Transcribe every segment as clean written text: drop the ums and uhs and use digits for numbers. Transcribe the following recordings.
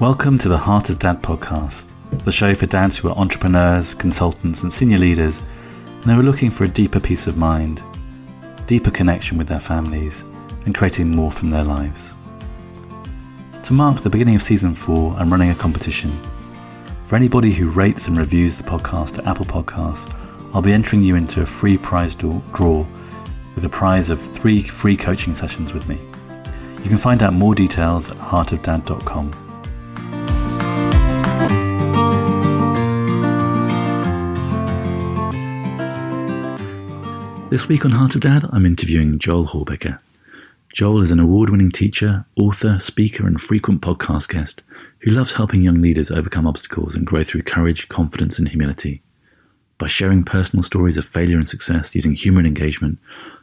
Welcome to the Heart of Dad podcast, the show for dads who are entrepreneurs, consultants and senior leaders and who are looking for a deeper peace of mind, deeper connection with their families and creating more from their lives. To mark the beginning of season 4, I'm running a competition. For anybody who rates and reviews the podcast at Apple Podcasts, I'll be entering you into a free prize draw with a prize of 3 free coaching sessions with me. You can find out more details at heartofdad.com. This week on Heart of Dad, I'm interviewing Joel Hawbaker. Joel is an award-winning teacher, author, speaker, and frequent podcast guest who loves helping young leaders overcome obstacles and grow through courage, confidence, and humility. By sharing personal stories of failure and success using humour and engagement,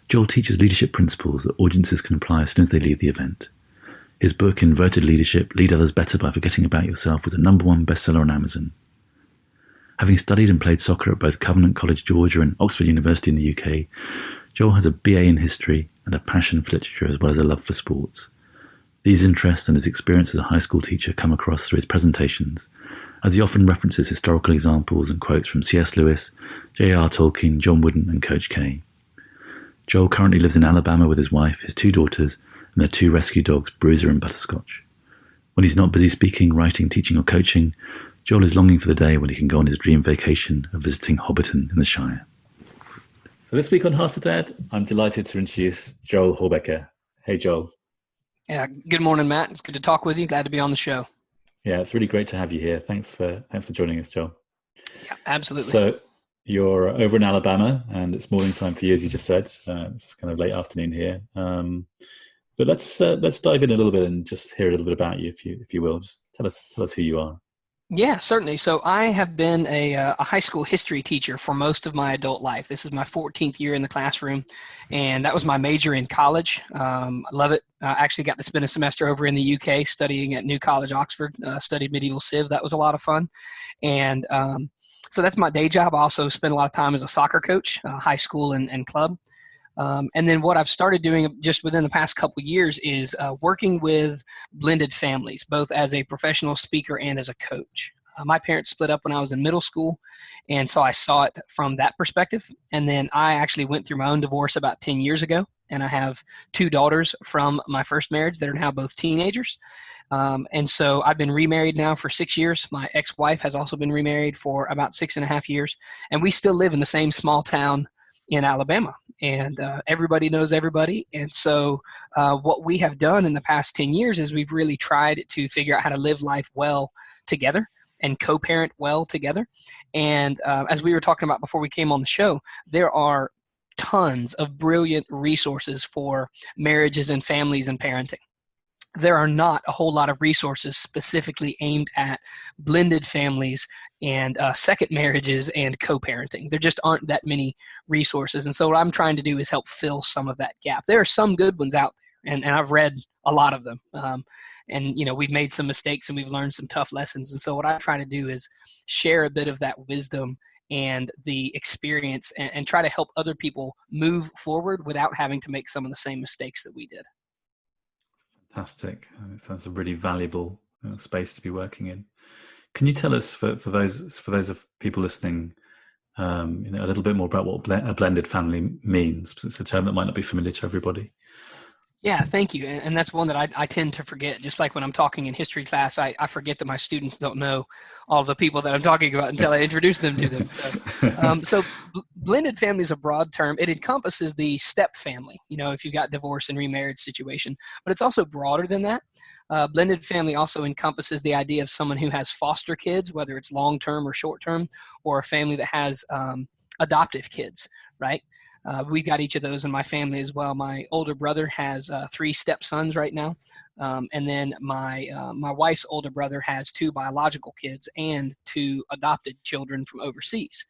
Joel teaches leadership principles that audiences can apply as soon as they leave the event. His book, Inverted Leadership, Lead Others Better by Forgetting About Yourself, was a #1 bestseller on Amazon. Having studied and played soccer at both Covenant College, Georgia and Oxford University in the UK, Joel has a BA in history and a passion for literature as well as a love for sports. These interests and his experience as a high school teacher come across through his presentations, as he often references historical examples and quotes from C.S. Lewis, J.R.R. Tolkien, John Wooden and Coach K. Joel currently lives in Alabama with his wife, his 2 daughters and their 2 rescue dogs, Bruiser and Butterscotch. When he's not busy speaking, writing, teaching or coaching, Joel is longing for the day when he can go on his dream vacation of visiting Hobbiton in the Shire. So this week on Heart of Dad, I'm delighted to introduce Joel Hawbaker. Hey, Joel. Yeah, good morning, Matt. It's good to talk with you. Glad to be on the show. Yeah, it's really great to have you here. Thanks for joining us, Joel. Yeah, absolutely. So you're over in Alabama, and it's morning time for you, as you just said. It's kind of late afternoon here. But let's dive in a little bit and just hear a little bit about you, if you will. Just tell us who you are. Yeah, certainly. So I have been a high school history teacher for most of my adult life. This is my 14th year in the classroom, and that was my major in college. I love it. I actually got to spend a semester over in the UK studying at New College, Oxford, studied medieval civ. That was a lot of fun. And so that's my day job. I also spent a lot of time as a soccer coach, high school and club. And then what I've started doing just within the past couple of years is working with blended families, both as a professional speaker and as a coach. My parents split up when I was in middle school, and so I saw it from that perspective. And then I actually went through my own divorce about 10 years ago, and I have 2 daughters from my first marriage that are now both teenagers. And so I've been remarried now for 6 years. My ex-wife has also been remarried for about 6.5 years, and we still live in the same small town in Alabama, and everybody knows everybody. And so what we have done in the past 10 years is we've really tried to figure out how to live life well together and co-parent well together. And as we were talking about before we came on the show, there are tons of brilliant resources for marriages and families and parenting. There are not a whole lot of resources specifically aimed at blended families and second marriages and co-parenting. There just aren't that many resources. And so what I'm trying to do is help fill some of that gap. There are some good ones out there, and I've read a lot of them. And, we've made some mistakes and we've learned some tough lessons. And so what I try to do is share a bit of that wisdom and the experience and try to help other people move forward without having to make some of the same mistakes that we did. Fantastic. It sounds a really valuable space to be working in. Can you tell us, for those of people listening, a little bit more about what a blended family means? It's a term that might not be familiar to everybody. Yeah, thank you. And that's one that I tend to forget. Just like when I'm talking in history class, I forget that my students don't know all the people that I'm talking about until I introduce them to them. So, blended family is a broad term. It encompasses the step family, if you've got divorce and remarriage situation, but it's also broader than that. Blended family also encompasses the idea of someone who has foster kids, whether it's long-term or short-term, or a family that has adoptive kids, right? We've got each of those in my family as well. My older brother has 3 stepsons right now. And then my wife's older brother has 2 biological kids and 2 adopted children from overseas.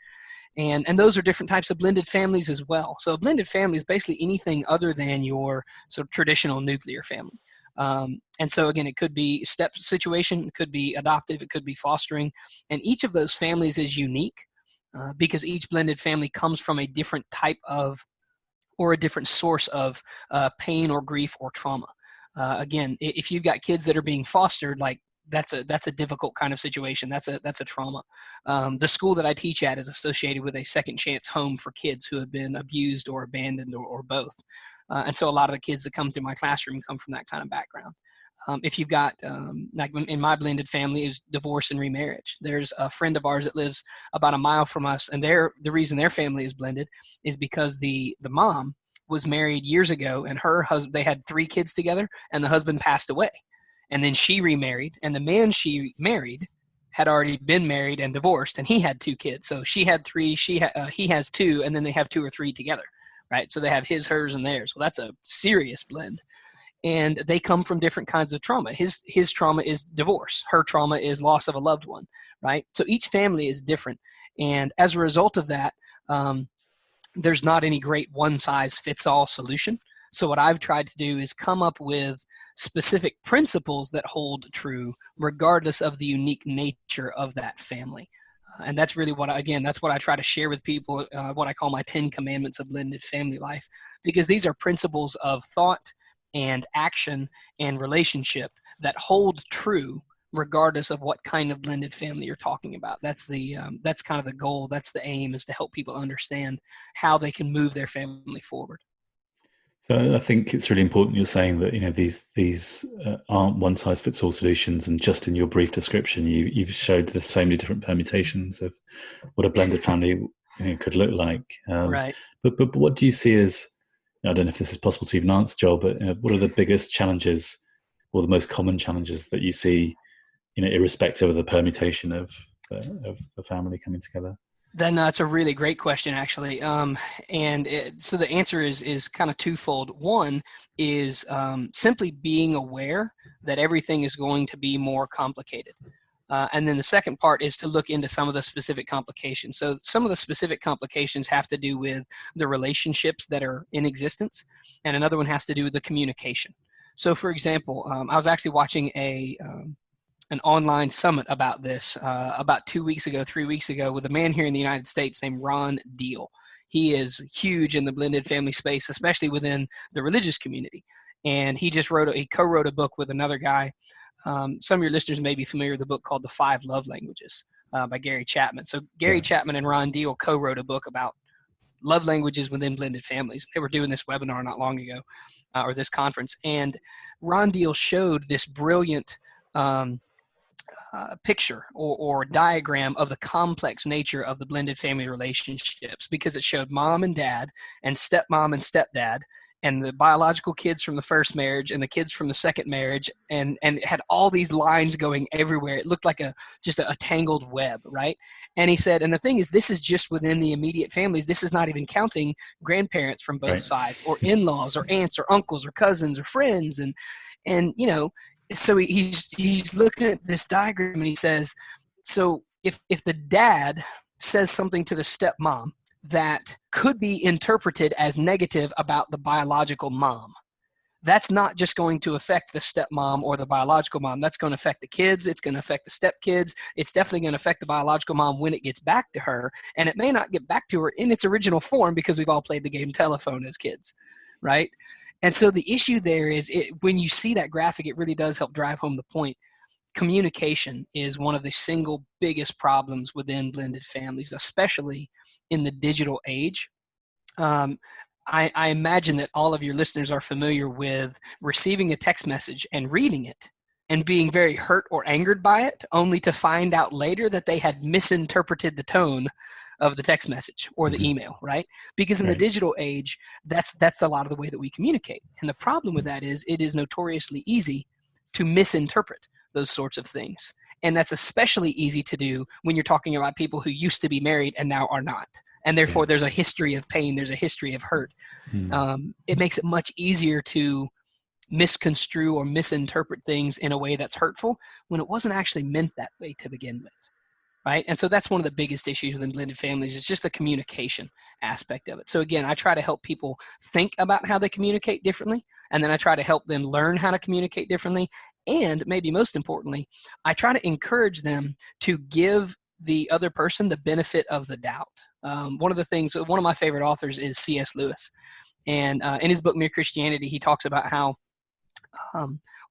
And those are different types of blended families as well. So a blended family is basically anything other than your sort of traditional nuclear family. And so again, it could be step situation, it could be adoptive, it could be fostering. And each of those families is unique. Because each blended family comes from a different type of or a different source of pain or grief or trauma. Again, if you've got kids that are being fostered, like that's a difficult kind of situation. That's a trauma. The school that I teach at is associated with a second chance home for kids who have been abused or abandoned or both. And so a lot of the kids that come through my classroom come from that kind of background. If you've got, like in my blended family is divorce and remarriage. There's a friend of ours that lives about a mile from us, and the reason their family is blended is because the mom was married years ago, and her husband, they had 3 kids together, and the husband passed away. And then she remarried, and the man she married had already been married and divorced, and he had 2 kids. So she had 3, he has 2, and then they have 2 or 3 together, right? So they have his, hers, and theirs. Well, that's a serious blend. And they come from different kinds of trauma. His trauma is divorce. Her trauma is loss of a loved one, right? So each family is different. And as a result of that, there's not any great one-size-fits-all solution. So what I've tried to do is come up with specific principles that hold true regardless of the unique nature of that family. And that's really that's what I try to share with people, what I call my 10 commandments of blended family life, because these are principles of thought and action and relationship that hold true regardless of what kind of blended family you're talking about. That's kind of the goal. That's the aim, is to help people understand how they can move their family forward. So I think it's really important you're saying that, these aren't one size fits all solutions, and just in your brief description, you've showed there's so many different permutations of what a blended family could look like. Right. But what do you see as, I don't know if this is possible to even answer, Joel, but what are the biggest challenges or the most common challenges that you see, irrespective of the permutation of the family coming together? Then that's a really great question, actually. So the answer is kind of twofold. One is simply being aware that everything is going to be more complicated. And then the second part is to look into some of the specific complications. So some of the specific complications have to do with the relationships that are in existence, and another one has to do with the communication. So, for example, I was actually watching an online summit about this about 3 weeks ago with a man here in the United States named Ron Deal. He is huge in the blended family space, especially within the religious community. And he co-wrote a book with another guy. Some of your listeners may be familiar with a book called The 5 Love Languages by Gary Chapman. So Gary Chapman and Ron Deal co-wrote a book about love languages within blended families. They were doing this webinar not long ago, or this conference. And Ron Deal showed this brilliant picture or diagram of the complex nature of the blended family relationships, because it showed mom and dad and stepmom and stepdad and the biological kids from the first marriage and the kids from the second marriage, and it had all these lines going everywhere. It looked like just a tangled web, right? And he said, and the thing is, this is just within the immediate families. This is not even counting grandparents from both sides, or in-laws, or aunts, or uncles, or cousins, or friends, and so he's looking at this diagram, and he says, so if the dad says something to the stepmom that could be interpreted as negative about the biological mom, that's not just going to affect the stepmom or the biological mom. That's going to affect the kids. It's going to affect the stepkids. It's definitely going to affect the biological mom when it gets back to her. And it may not get back to her in its original form, because we've all played the game telephone as kids, right? And so the issue there is, when you see that graphic, it really does help drive home the point. Communication is one of the single biggest problems within blended families, especially in the digital age. I imagine that all of your listeners are familiar with receiving a text message and reading it and being very hurt or angered by it, only to find out later that they had misinterpreted the tone of the text message or the email, right? Because in the digital age, that's a lot of the way that we communicate. And the problem with that is, it is notoriously easy to misinterpret those sorts of things. And that's especially easy to do when you're talking about people who used to be married and now are not. And therefore, there's a history of pain. There's a history of hurt. It makes it much easier to misconstrue or misinterpret things in a way that's hurtful when it wasn't actually meant that way to begin with. Right. And so that's one of the biggest issues within blended families, is just the communication aspect of it. So again, I try to help people think about how they communicate differently. And then I try to help them learn how to communicate differently. And maybe most importantly, I try to encourage them to give the other person the benefit of the doubt. One of my favorite authors is C.S. Lewis. And in his book, Mere Christianity, he talks about how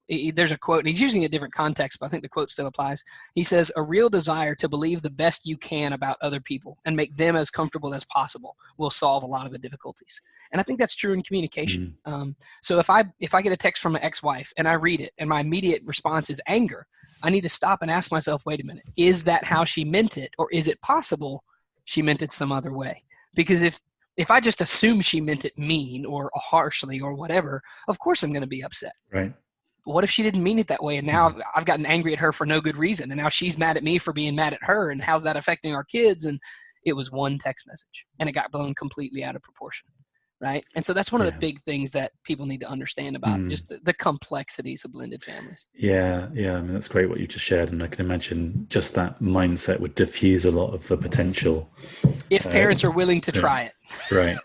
There's a quote, and he's using a different context, but I think the quote still applies. He says, "A real desire to believe the best you can about other people and make them as comfortable as possible will solve a lot of the difficulties." And I think that's true in communication. So if I get a text from my ex-wife and I read it and my immediate response is anger, I need to stop and ask myself, wait a minute, is that how she meant it? Or is it possible she meant it some other way? Because if I just assume she meant it mean or harshly or whatever, of course I'm going to be upset. Right. But what if she didn't mean it that way? And now I've gotten angry at her for no good reason. And now she's mad at me for being mad at her. And how's that affecting our kids? And it was one text message and it got blown completely out of proportion. Right. And so that's one of the big things that people need to understand about just the complexities of blended families. Yeah. I mean, that's great what you just shared. And I can imagine just that mindset would diffuse a lot of the potential. If parents are willing to try it. Right.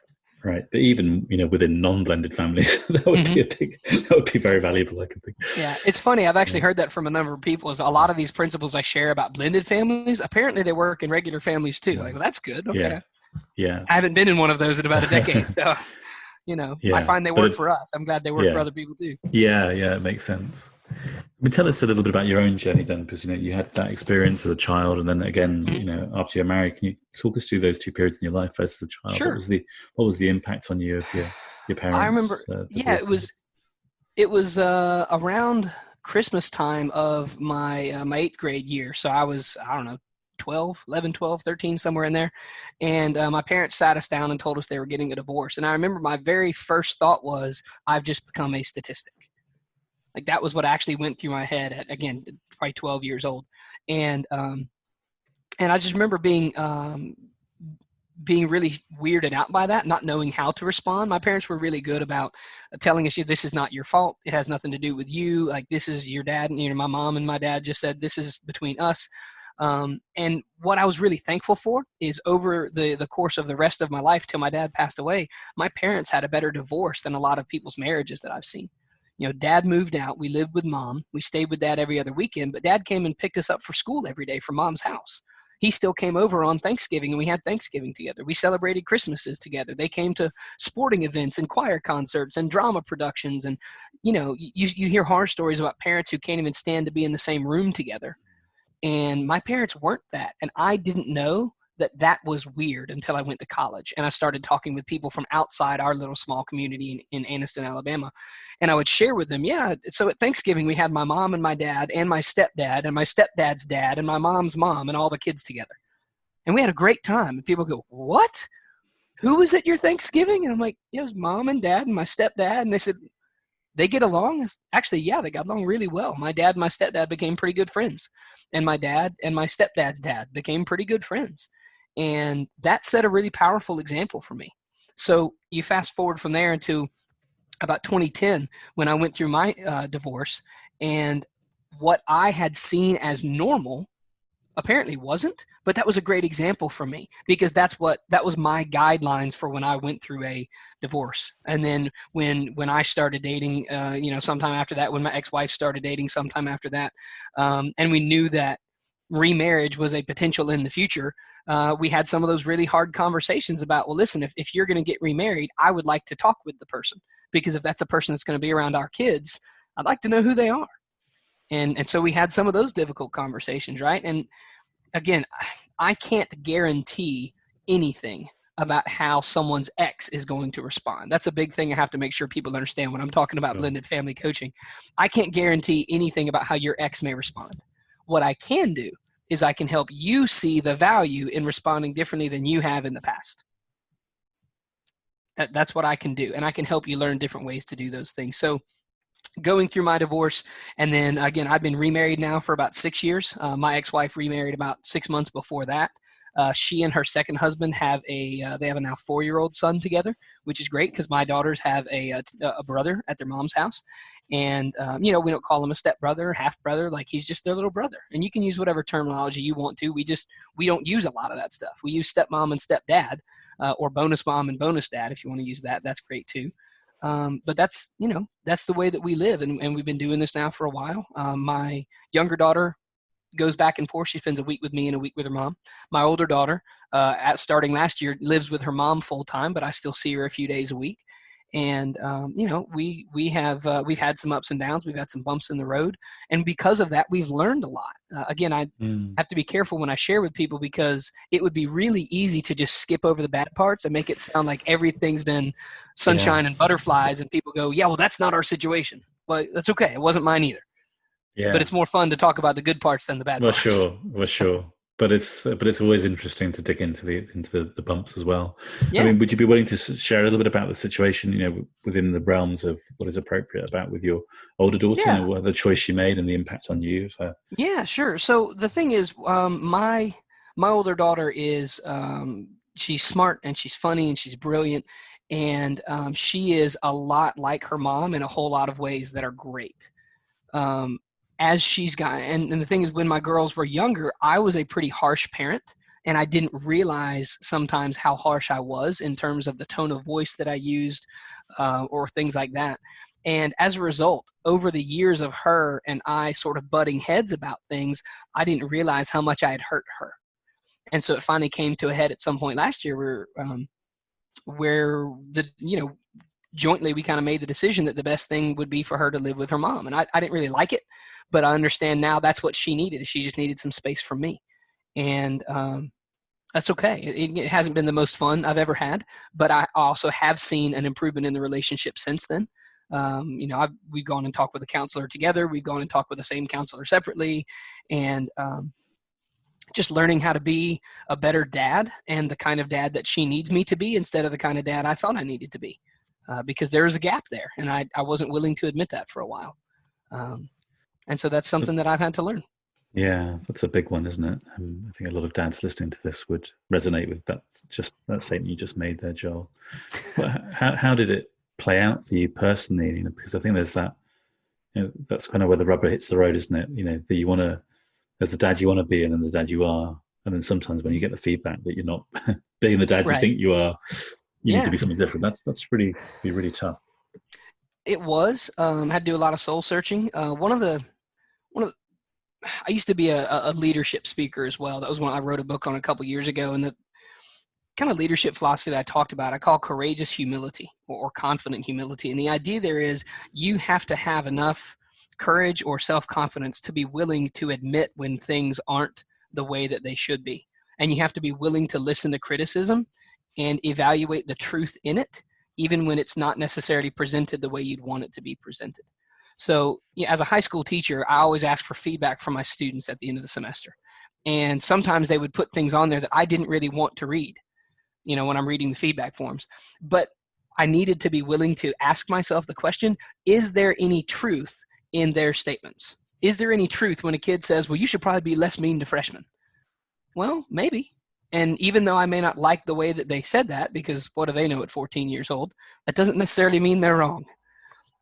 But even, within non-blended families, that would be very valuable, I can think. Yeah. It's funny. I've actually heard that from a number of people is a lot of these principles I share about blended families, apparently they work in regular families too. Like, well, that's good. Okay. Yeah. I haven't been in one of those in about a decade. So, I find they work for us. I'm glad they work for other people too. Yeah. It makes sense. Tell us a little bit about your own journey then, because, you had that experience as a child and then again, after you're married. Can you talk us through those two periods in your life as a child? Sure. What was the impact on you of your parents? I remember, it was around Christmas time of my 8th grade year. So I was, 11, 12, 13, somewhere in there. And my parents sat us down and told us they were getting a divorce. And I remember my very first thought was, I've just become a statistic. Like that was what actually went through my head at, again, probably 12 years old. And I just remember being really weirded out by that, not knowing how to respond. My parents were really good about telling us, this is not your fault. It has nothing to do with you. Like, this is your dad. And, my mom and my dad just said, this is between us. And what I was really thankful for is over the course of the rest of my life till my dad passed away, my parents had a better divorce than a lot of people's marriages that I've seen. Dad moved out. We lived with mom. We stayed with dad every other weekend, but dad came and picked us up for school every day from mom's house. He still came over on Thanksgiving and we had Thanksgiving together. We celebrated Christmases together. They came to sporting events and choir concerts and drama productions. And, you hear horror stories about parents who can't even stand to be in the same room together. And my parents weren't that. And I didn't know that was weird until I went to college. And I started talking with people from outside our little small community in Anniston, Alabama. And I would share with them, so at Thanksgiving, we had my mom and my dad and my stepdad and my stepdad's dad and my mom's mom and all the kids together. And we had a great time. And people go, what? Who was at your Thanksgiving? And I'm like, it was mom and dad and my stepdad. And they said, they get along? Actually, they got along really well. My dad and my stepdad became pretty good friends. And my dad and my stepdad's dad became pretty good friends. And that set a really powerful example for me. So you fast forward from there into about 2010 when I went through my divorce, and what I had seen as normal apparently wasn't, but that was a great example for me because that was my guidelines for when I went through a divorce. And then when I started dating, sometime after that, when my ex-wife started dating sometime after that, and we knew that remarriage was a potential in the future, we had some of those really hard conversations about, well, listen, if you're going to get remarried, I would like to talk with the person, because if that's a person that's going to be around our kids, I'd like to know who they are. And so we had some of those difficult conversations, right? And again, I can't guarantee anything about how someone's ex is going to respond. That's a big thing I have to make sure people understand when I'm talking about blended family coaching. I can't guarantee anything about how your ex may respond. What I can do is I can help you see the value in responding differently than you have in the past. That's what I can do. And I can help you learn different ways to do those things. So going through my divorce, and then again, I've been remarried now for about 6 years. My ex-wife remarried about 6 months before that. She and her second husband have they have a now 4-year-old son together, which is great because my daughters have a brother at their mom's house. And, we don't call him a stepbrother, half brother, like he's just their little brother. And you can use whatever terminology you want to. We don't use a lot of that stuff. We use stepmom and stepdad, or bonus mom and bonus dad. If you want to use that, that's great too. But that's the way that we live. And we've been doing this now for a while. My younger daughter goes back and forth. She spends a week with me and a week with her mom. My older daughter, starting last year, lives with her mom full time, but I still see her a few days a week. And we've had some ups and downs, we've had some bumps in the road, and because of that, we've learned a lot. Again, I have to be careful when I share with people, because it would be really easy to just skip over the bad parts and make it sound like everything's been sunshine and butterflies, and people go, yeah, well, that's not our situation. Well, that's okay. It wasn't mine either. Yeah. But it's more fun to talk about the good parts than the bad parts. Sure. But it's always interesting to dig into the bumps as well. Yeah. I mean, would you be willing to share a little bit about the situation, within the realms of what is appropriate about with your older daughter, what the choice she made and the impact on you? Yeah, sure. So the thing is, my older daughter is she's smart and she's funny and she's brilliant, and she is a lot like her mom in a whole lot of ways that are great. As she's got, and the thing is, when my girls were younger, I was a pretty harsh parent, and I didn't realize sometimes how harsh I was in terms of the tone of voice that I used, or things like that. And as a result, over the years of her and I sort of butting heads about things, I didn't realize how much I had hurt her. And so it finally came to a head at some point last year where jointly we kind of made the decision that the best thing would be for her to live with her mom. And I didn't really like it, but I understand now that's what she needed. She just needed some space from me. And that's okay. It hasn't been the most fun I've ever had, but I also have seen an improvement in the relationship since then. We've gone and talked with a counselor together. We've gone and talked with the same counselor separately, and just learning how to be a better dad and the kind of dad that she needs me to be instead of the kind of dad I thought I needed to be, because there is a gap there, and I wasn't willing to admit that for a while. And so that's something that I've had to learn. Yeah, that's a big one, isn't it? I think a lot of dads listening to this would resonate with that statement you just made there, Joel. But how did it play out for you personally? Because I think there's that, that's kind of where the rubber hits the road, isn't it? That you want to, there's the dad you want to be, and then the dad you are, and then sometimes when you get the feedback that you're not being the dad you think you are, you need to be something different. That's really tough. It was. I had to do a lot of soul searching. I used to be a leadership speaker as well. That was when I wrote a book on a couple years ago, and the kind of leadership philosophy that I talked about, I call courageous humility or confident humility. And the idea there is you have to have enough courage or self-confidence to be willing to admit when things aren't the way that they should be. And you have to be willing to listen to criticism and evaluate the truth in it, even when it's not necessarily presented the way you'd want it to be presented. So as a high school teacher, I always ask for feedback from my students at the end of the semester. And sometimes they would put things on there that I didn't really want to read, when I'm reading the feedback forms. But I needed to be willing to ask myself the question, is there any truth in their statements? Is there any truth when a kid says, well, you should probably be less mean to freshmen? Well, maybe. And even though I may not like the way that they said that, because what do they know at 14 years old, that doesn't necessarily mean they're wrong.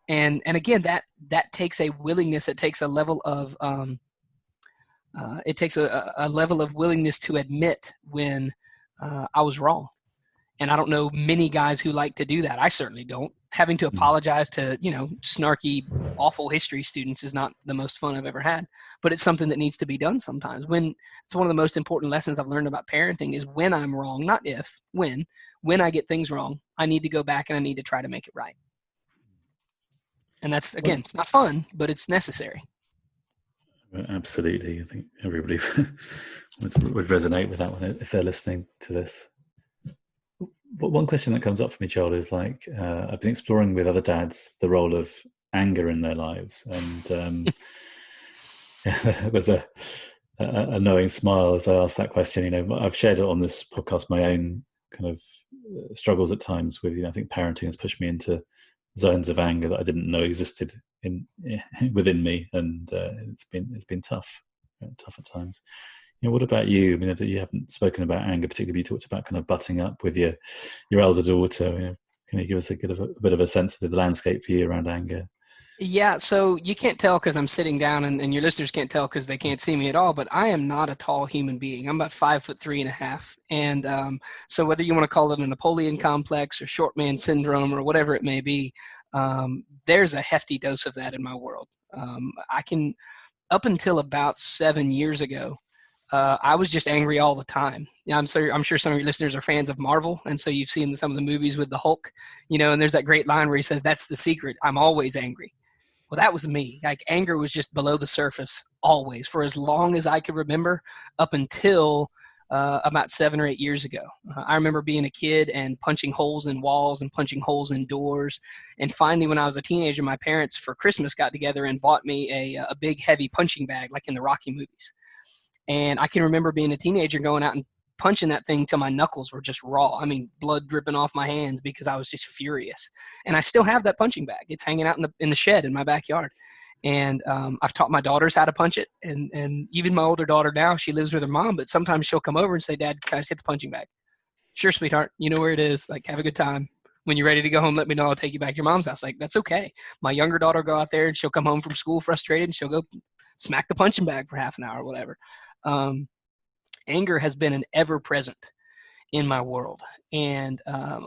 And again, that takes a willingness. It takes a level of a level of willingness to admit when I was wrong. And I don't know many guys who like to do that. I certainly don't. Having to apologize to snarky, awful history students is not the most fun I've ever had. But it's something that needs to be done sometimes. When it's one of the most important lessons I've learned about parenting is when I'm wrong, not if, when I get things wrong, I need to go back and I need to try to make it right. And that's, again, it's not fun, but it's necessary. Absolutely. I think everybody would resonate with that one if they're listening to this. But one question that comes up for me, Joel, is I've been exploring with other dads the role of anger in their lives. And there's a knowing smile as I ask that question. I've shared it on this podcast, my own kind of struggles at times with, I think parenting has pushed me into zones of anger that I didn't know existed within me, and it's been tough at times. What about you? I mean, you haven't spoken about anger particularly. You talked about kind of butting up with your elder daughter. Can you give us a bit of a sense of the landscape for you around anger? Yeah, so you can't tell because I'm sitting down, and your listeners can't tell because they can't see me at all, but I am not a tall human being. I'm about 5'3.5". And so whether you want to call it a Napoleon complex or short man syndrome or whatever it may be, there's a hefty dose of that in my world. Up until about 7 years ago, I was just angry all the time. I'm sure some of your listeners are fans of Marvel, and so you've seen some of the movies with the Hulk, and there's that great line where he says, "That's the secret. I'm always angry." Well, that was me. Like, anger was just below the surface always for as long as I could remember, up until about 7 or 8 years ago. I remember being a kid and punching holes in walls and punching holes in doors. And finally, when I was a teenager, my parents for Christmas got together and bought me a big, heavy punching bag like in the Rocky movies. And I can remember being a teenager going out and punching that thing till my knuckles were just raw. I mean, blood dripping off my hands because I was just furious. And I still have that punching bag. It's hanging out in the shed in my backyard. And I've taught my daughters how to punch it. And even my older daughter now, she lives with her mom, but sometimes she'll come over and say, "Dad, can I just hit the punching bag?" "Sure, sweetheart. You know where it is. Like, have a good time. When you're ready to go home, let me know. I'll take you back to your mom's house." Like, that's okay. My younger daughter will go out there and she'll come home from school frustrated and she'll go smack the punching bag for half an hour or whatever. Anger has been an ever-present in my world. And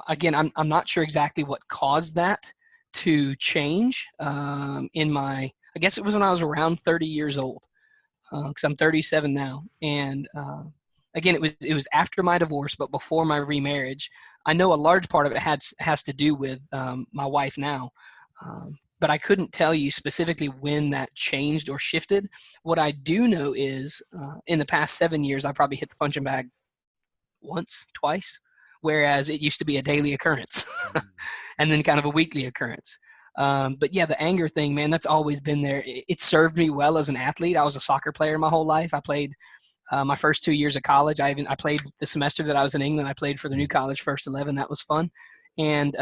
again, I'm not sure exactly what caused that to change I guess it was when I was around 30 years old, because I'm 37 now. And again, it was after my divorce, but before my remarriage. I know a large part of it has to do with my wife now. But I couldn't tell you specifically when that changed or shifted. What I do know is in the past 7 years, I probably hit the punching bag once, twice, whereas it used to be a daily occurrence and then kind of a weekly occurrence. But yeah, the anger thing, man, that's always been there. It served me well as an athlete. I was a soccer player my whole life. I played my first 2 years of college. I played the semester that I was in England. I played for the new college First 11. That was fun. And,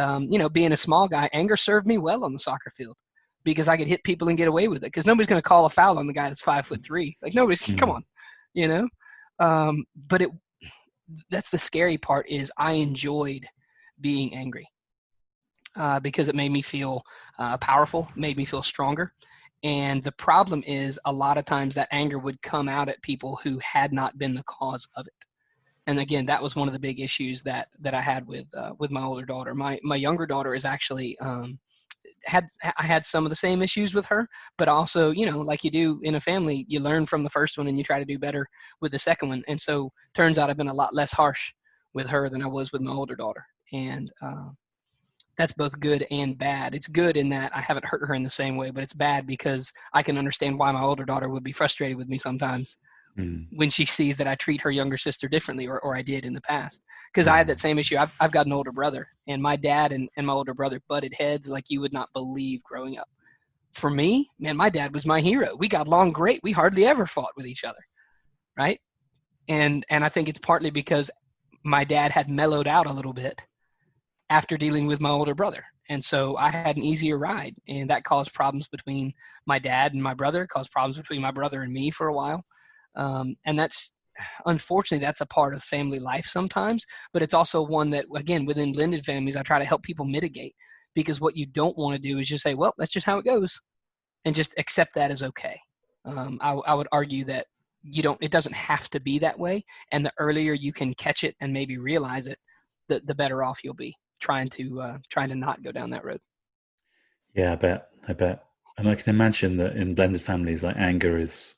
being a small guy, anger served me well on the soccer field because I could hit people and get away with it because nobody's going to call a foul on the guy that's 5'3". Like, nobody's, come on, but that's the scary part is I enjoyed being angry because it made me feel powerful, made me feel stronger. And the problem is a lot of times that anger would come out at people who had not been the cause of it. And again, that was one of the big issues that I had with my older daughter. My younger daughter is actually I had some of the same issues with her, but also, like you do in a family, you learn from the first one and you try to do better with the second one. And so turns out I've been a lot less harsh with her than I was with my older daughter. And that's both good and bad. It's good in that I haven't hurt her in the same way, but it's bad because I can understand why my older daughter would be frustrated with me sometimes when she sees that I treat her younger sister differently or I did in the past. Because I had that same issue. I've got an older brother, and my dad and my older brother butted heads like you would not believe growing up. For me, man, my dad was my hero. We got along great. We hardly ever fought with each other, right? And I think it's partly because my dad had mellowed out a little bit after dealing with my older brother. And so I had an easier ride, and that caused problems between my dad and my brother, caused problems between my brother and me for a while. And that's, unfortunately, that's a part of family life sometimes, but it's also one that, again, within blended families, I try to help people mitigate, because what you don't want to do is just say, well, that's just how it goes, and just accept that as okay. I would argue that it doesn't have to be that way. And the earlier you can catch it and maybe realize it, the better off you'll be trying to not go down that road. Yeah, I bet. And I can imagine that in blended families, like, anger is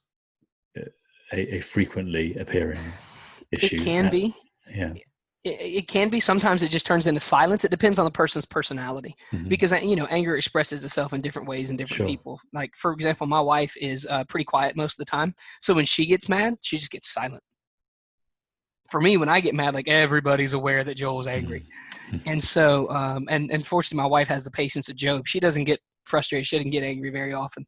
a frequently appearing issue. It can be. Yeah. It can be. Sometimes it just turns into silence. It depends on the person's personality, because, anger expresses itself in different ways in different people. Like, for example, my wife is pretty quiet most of the time. So when she gets mad, she just gets silent. For me, when I get mad, like, everybody's aware that Joel's angry. And so, and fortunately, my wife has the patience of Job. She doesn't get frustrated. She doesn't get angry very often.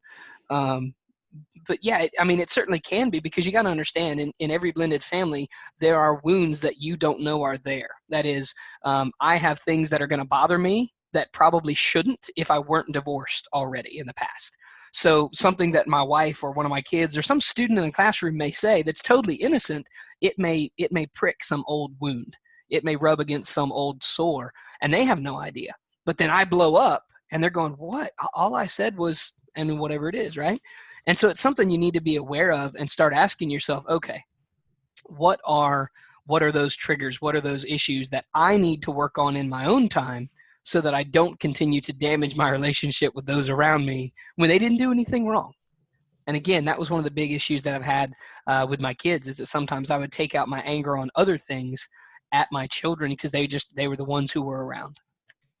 But yeah, it certainly can be, because you got to understand, in every blended family, there are wounds that you don't know are there. That is, I have things that are going to bother me that probably shouldn't if I weren't divorced already in the past. So something that my wife or one of my kids or some student in the classroom may say that's totally innocent, it may prick some old wound. It may rub against some old sore, and they have no idea. But then I blow up, and they're going, what? All I said was, and whatever it is, right? And so it's something you need to be aware of and start asking yourself, okay, what are those triggers? What are those issues that I need to work on in my own time so that I don't continue to damage my relationship with those around me when they didn't do anything wrong? And again, that was one of the big issues that I've had with my kids, is that sometimes I would take out my anger on other things at my children because they were the ones who were around.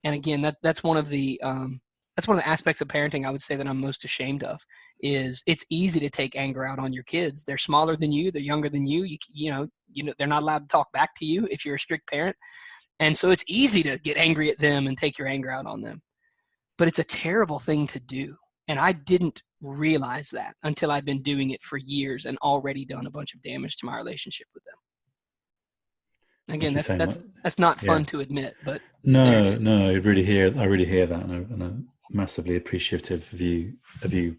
And again, that's one of the aspects of parenting I would say that I'm most ashamed of. Is it's easy to take anger out on your kids. They're smaller than you, they're younger than you. You know they're not allowed to talk back to you if you're a strict parent, and so it's easy to get angry at them and take your anger out on them. But it's a terrible thing to do, and I didn't realize that until I'd been doing it for years and already done a bunch of damage to my relationship with them. Again, that's not fun to admit, but no, I really hear that, and I'm massively appreciative of you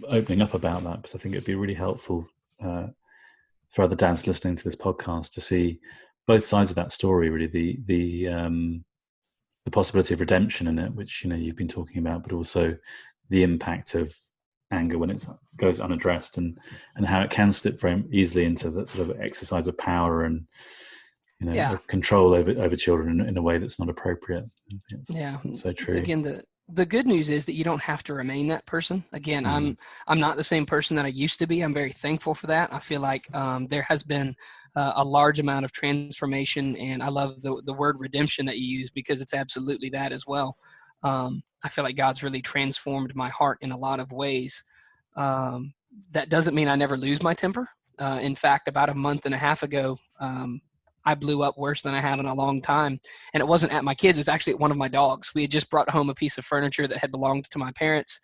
opening up about that, because I think it'd be really helpful for other dads listening to this podcast to see both sides of that story. Really, the possibility of redemption in it, which you've been talking about, but also the impact of anger when it goes unaddressed, and how it can slip very easily into that sort of exercise of power and of control over children in a way that's not appropriate. It's so true. Again, the good news is that you don't have to remain that person. Again, I'm not the same person that I used to be. I'm very thankful for that. I feel like there has been a large amount of transformation, and I love the word redemption that you use, because it's absolutely that as well. I feel like God's really transformed my heart in a lot of ways. That doesn't mean I never lose my temper. In fact, about a month and a half ago, I blew up worse than I have in a long time. And it wasn't at my kids. It was actually at one of my dogs. We had just brought home a piece of furniture that had belonged to my parents.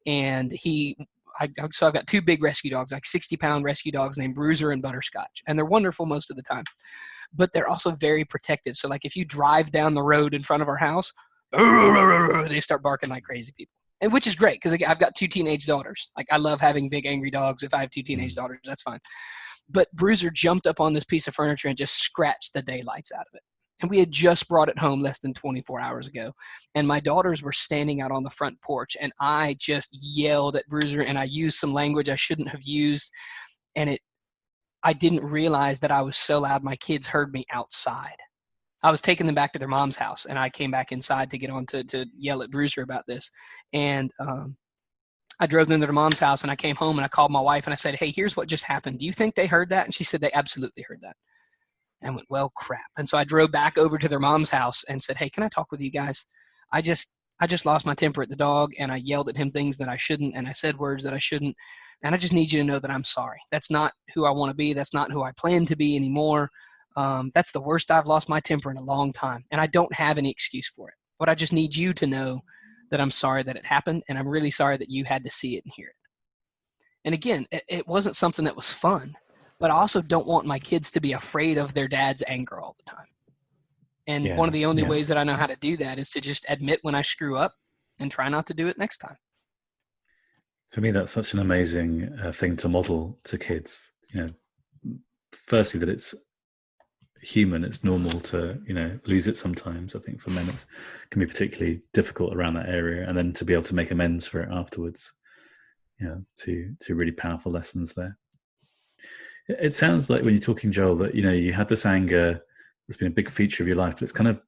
And so I've got two big rescue dogs, like 60-pound rescue dogs named Bruiser and Butterscotch. And they're wonderful most of the time. But they're also very protective. So like if you drive down the road in front of our house, they start barking like crazy people. And which is great, because I've got two teenage daughters. Like I love having big angry dogs. If I have two teenage daughters, that's fine. But Bruiser jumped up on this piece of furniture and just scratched the daylights out of it. And we had just brought it home less than 24 hours ago. And my daughters were standing out on the front porch, and I just yelled at Bruiser, and I used some language I shouldn't have used. And I didn't realize that I was so loud my kids heard me outside. I was taking them back to their mom's house, and I came back inside to get on to yell at Bruiser about this. And I drove them to their mom's house, and I came home and I called my wife and I said, "Hey, here's what just happened. Do you think they heard that?" And she said, "They absolutely heard that." And I went, "Well, crap." And so I drove back over to their mom's house and said, "Hey, can I talk with you guys? I just lost my temper at the dog, and I yelled at him things that I shouldn't, and I said words that I shouldn't. And I just need you to know that I'm sorry. That's not who I want to be. That's not who I plan to be anymore. That's the worst I've lost my temper in a long time. And I don't have any excuse for it. But I just need you to know that I'm sorry that it happened, and I'm really sorry that you had to see it and hear it." And again, it wasn't something that was fun, but I also don't want my kids to be afraid of their dad's anger all the time. And one of the only ways that I know how to do that is to just admit when I screw up and try not to do it next time. To me, that's such an amazing thing to model to kids. Firstly, that it's human, it's normal to lose it sometimes. I think for men it can be particularly difficult around that area, and then to be able to make amends for it afterwards, two really powerful lessons there. It sounds like when you're talking, Joel, that you had this anger that's been a big feature of your life, but it's kind of,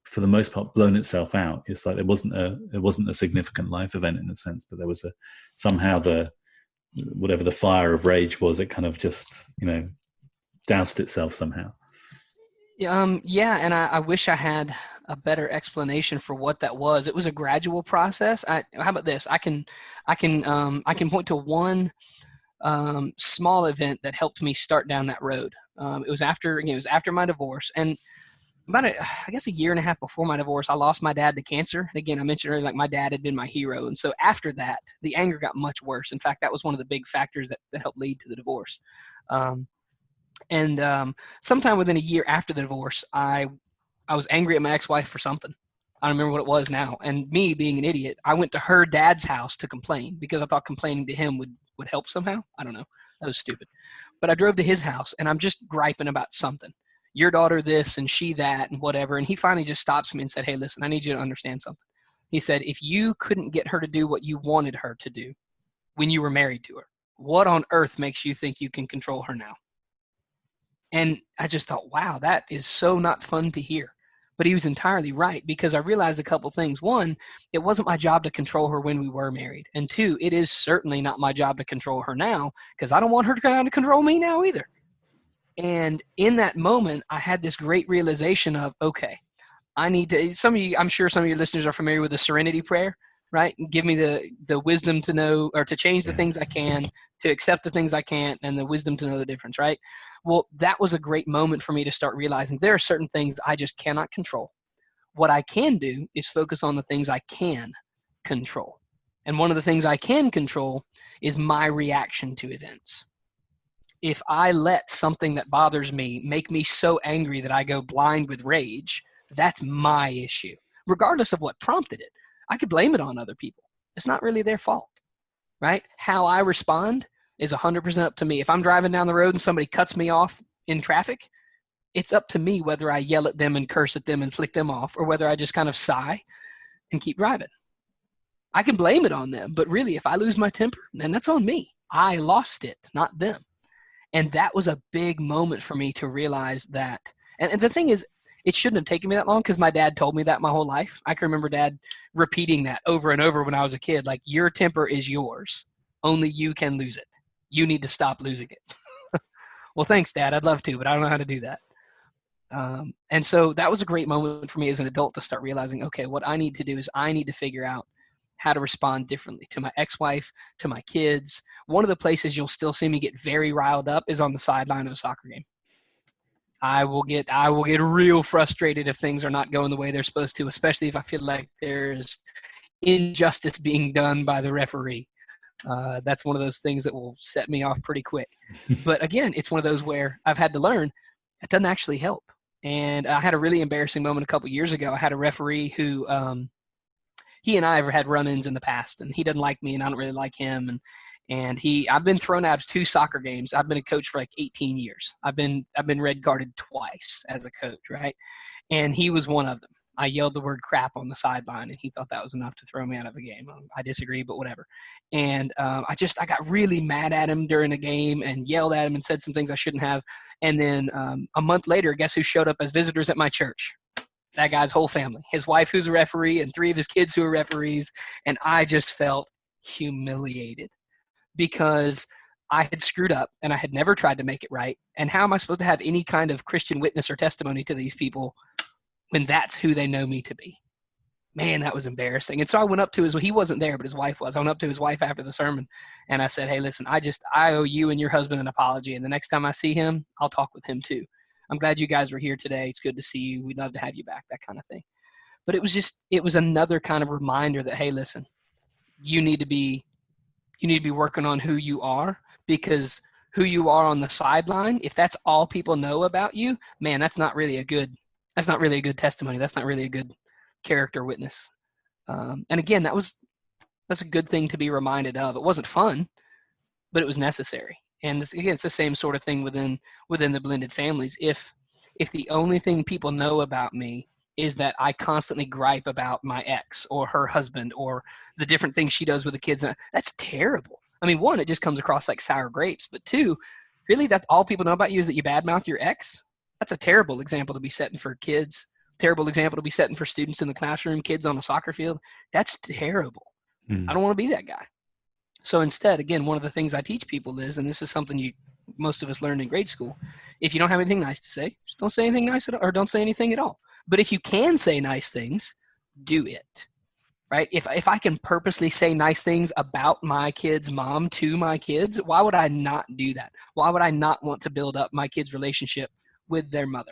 for the most part, blown itself out. It's like it wasn't a significant life event in a sense, but there was somehow whatever the fire of rage was, it kind of just doused itself somehow. And I wish I had a better explanation for what that was. It was a gradual process. How about this? I can point to one small event that helped me start down that road. It was after my divorce, and about a year and a half before my divorce, I lost my dad to cancer. And again, I mentioned earlier, like my dad had been my hero, and so after that, the anger got much worse. In fact, that was one of the big factors that helped lead to the divorce. Sometime within a year after the divorce, I was angry at my ex-wife for something. I don't remember what it was now. And me being an idiot, I went to her dad's house to complain because I thought complaining to him would help somehow. I don't know. That was stupid. But I drove to his house, and I'm just griping about something. Your daughter this and she that and whatever. And he finally just stops me and said, "Hey, listen, I need you to understand something." He said, "If you couldn't get her to do what you wanted her to do when you were married to her, what on earth makes you think you can control her now?" And I just thought, wow, that is so not fun to hear. But he was entirely right, because I realized a couple things. One, it wasn't my job to control her when we were married. And two, it is certainly not my job to control her now, because I don't want her to kind of control me now either. And in that moment, I had this great realization of, okay, I need to, I'm sure some of your listeners are familiar with the serenity prayer, right? Give me the wisdom to know, or to change the things I can, to accept the things I can't, and the wisdom to know the difference, right? Well, that was a great moment for me to start realizing there are certain things I just cannot control. What I can do is focus on the things I can control. And one of the things I can control is my reaction to events. If I let something that bothers me make me so angry that I go blind with rage, that's my issue, regardless of what prompted it. I could blame it on other people. It's not really their fault, right? How I respond is 100% up to me. If I'm driving down the road and somebody cuts me off in traffic, it's up to me whether I yell at them and curse at them and flick them off, or whether I just kind of sigh and keep driving. I can blame it on them, but really, if I lose my temper, then that's on me. I lost it, not them. And that was a big moment for me to realize that. And the thing is, it shouldn't have taken me that long, because my dad told me that my whole life. I can remember Dad repeating that over and over when I was a kid, like, your temper is yours. Only you can lose it. You need to stop losing it. Well, thanks, Dad. I'd love to, but I don't know how to do that. And so that was a great moment for me as an adult to start realizing, okay, what I need to do is I need to figure out how to respond differently to my ex-wife, to my kids. One of the places you'll still see me get very riled up is on the sideline of a soccer game. I will get real frustrated if things are not going the way they're supposed to, especially if I feel like there's injustice being done by the referee. That's one of those things that will set me off pretty quick. But again, it's one of those where I've had to learn it doesn't actually help. And I had a really embarrassing moment a couple years ago. I had a referee who he and I have had run-ins in the past, and he doesn't like me, and I don't really like him. And I've been thrown out of 2 soccer games. I've been a coach for like 18 years. I've been red carded twice as a coach, right? And he was one of them. I yelled the word crap on the sideline, and he thought that was enough to throw me out of a game. I disagree, but whatever. And I got really mad at him during a game and yelled at him and said some things I shouldn't have. And then a month later, guess who showed up as visitors at my church? That guy's whole family, his wife, who's a referee, and 3 of his kids who are referees. And I just felt humiliated because I had screwed up and I had never tried to make it right. And how am I supposed to have any kind of Christian witness or testimony to these people when that's who they know me to be? Man, that was embarrassing. And so I went up to he wasn't there, but his wife was. I went up to his wife after the sermon and I said, hey, listen, I owe you and your husband an apology. And the next time I see him, I'll talk with him too. I'm glad you guys were here today. It's good to see you. We'd love to have you back, that kind of thing. But it was another kind of reminder that, hey, listen, you need to be working on who you are, because who you are on the sideline, if that's all people know about you, man, that's not really a good testimony. That's not really a good character witness. And again, that's a good thing to be reminded of. It wasn't fun, but it was necessary. And it's the same sort of thing within the blended families. If the only thing people know about me is that I constantly gripe about my ex or her husband or the different things she does with the kids, that's terrible. I mean, 1, it just comes across like sour grapes. But 2, really, that's all people know about you is that you badmouth your ex? That's a terrible example to be setting for kids. Terrible example to be setting for students in the classroom, kids on a soccer field. That's terrible. I don't want to be that guy. So instead, again, one of the things I teach people is, and this is something most of us learned in grade school, if you don't have anything nice to say, just don't say anything nice at all, or don't say anything at all. But if you can say nice things, do it, right? If I can purposely say nice things about my kid's mom to my kids, why would I not do that? Why would I not want to build up my kid's relationship with their mother?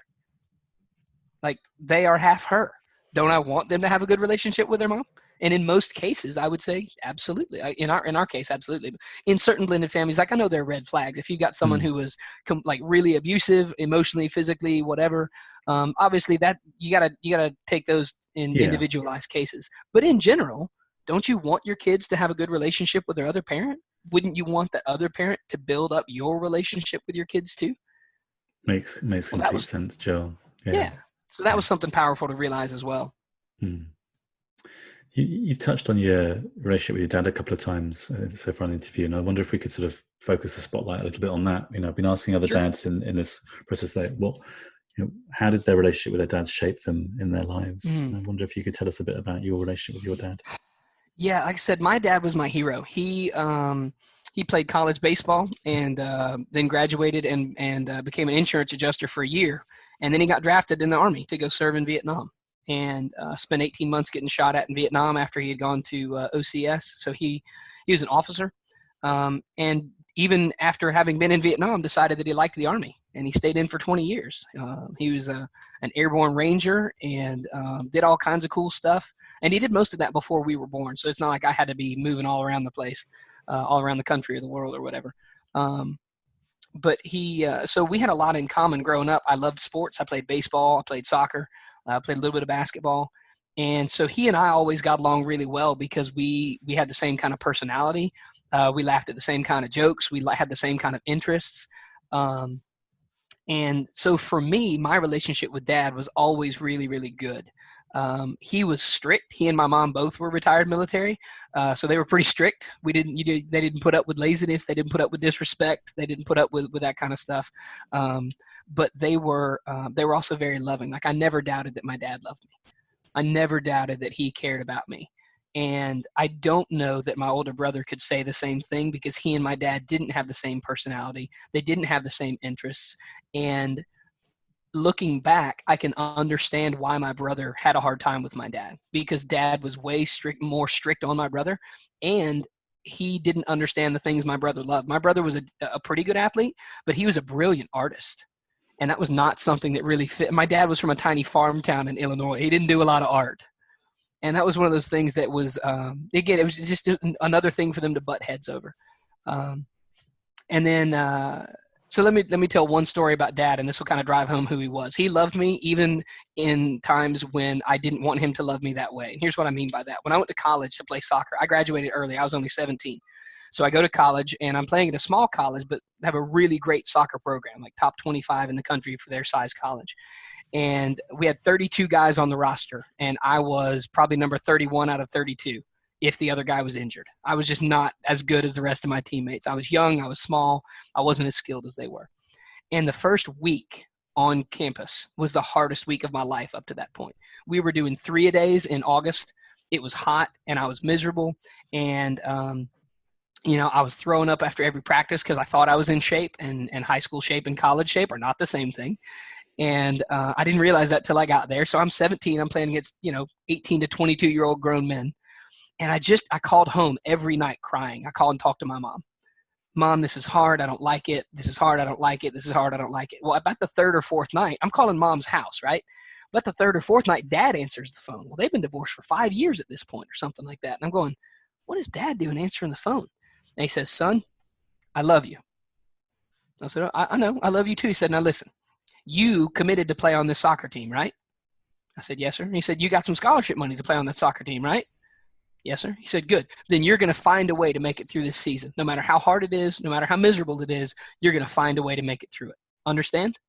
Like, they are half her. Don't I want them to have a good relationship with their mom? And in most cases, I would say absolutely. In our case, absolutely. But in certain blended families, like, I know there are red flags. If you've got someone who was like really abusive, emotionally, physically, whatever, obviously that you gotta take those in individualized cases. But in general, don't you want your kids to have a good relationship with their other parent? Wouldn't you want the other parent to build up your relationship with your kids too? Makes complete sense, Joel. Yeah. So that was something powerful to realize as well. You've touched on your relationship with your dad a couple of times so far in the interview, and I wonder if we could sort of focus the spotlight a little bit on that. I've been asking other dads in this process, how did their relationship with their dad shape them in their lives? Mm. I wonder if you could tell us a bit about your relationship with your dad. Yeah, like I said, my dad was my hero. He played college baseball and then graduated and became an insurance adjuster for a year, and then he got drafted in the Army to go serve in Vietnam, and spent 18 months getting shot at in Vietnam after he had gone to OCS. So he was an officer, and even after having been in Vietnam, decided that he liked the Army, and he stayed in for 20 years. He was an airborne ranger and did all kinds of cool stuff. And he did most of that before we were born. So it's not like I had to be moving all around the place, all around the country or the world or whatever. But so we had a lot in common growing up. I loved sports. I played baseball. I played soccer. I played a little bit of basketball. And so he and I always got along really well because we had the same kind of personality. We laughed at the same kind of jokes. We had the same kind of interests. And so for me, my relationship with Dad was always really, really good. He was strict. He and my mom both were retired military, so they were pretty strict. They didn't put up with laziness. They didn't put up with disrespect. They didn't put up with that kind of stuff. But they were also very loving. Like, I never doubted that my dad loved me. I never doubted that he cared about me. And I don't know that my older brother could say the same thing because he and my dad didn't have the same personality. They didn't have the same interests. And looking back, I can understand why my brother had a hard time with my dad, because Dad was more strict on my brother, and he didn't understand the things my brother loved. My brother was a pretty good athlete, but he was a brilliant artist. And that was not something that really fit. My dad was from a tiny farm town in Illinois. He didn't do a lot of art. And that was one of those things that was, again, it was just another thing for them to butt heads over. And then, so let me tell one story about Dad, and this will kind of drive home who he was. He loved me even in times when I didn't want him to love me that way. And here's what I mean by that. When I went to college to play soccer, I graduated early. I was only 17. So I go to college, and I'm playing at a small college, but have a really great soccer program, like top 25 in the country for their size college. And we had 32 guys on the roster, and I was probably number 31 out of 32 if the other guy was injured. I was just not as good as the rest of my teammates. I was young, I was small, I wasn't as skilled as they were. And the first week on campus was the hardest week of my life up to that point. We were doing 3-a-days in August. It was hot, and I was miserable, and I was throwing up after every practice because I thought I was in shape, and high school shape and college shape are not the same thing. And I didn't realize that till I got there. So I'm 17. I'm playing against, 18 to 22-year-old grown men. And I called home every night crying. I called and talked to my mom. Mom, this is hard. I don't like it. This is hard. I don't like it. This is hard. I don't like it. Well, about the third or fourth night, I'm calling Mom's house, right? About the third or fourth night, Dad answers the phone. Well, they've been divorced for 5 years at this point or something like that. And I'm going, what is Dad doing answering the phone? And he says, son, I love you. I said, I know. I love you too. He said, now listen, you committed to play on this soccer team, right? I said, yes, sir. And he said, you got some scholarship money to play on that soccer team, right? Yes, sir. He said, good. Then you're going to find a way to make it through this season. No matter how hard it is, no matter how miserable it is, you're going to find a way to make it through it. Understand?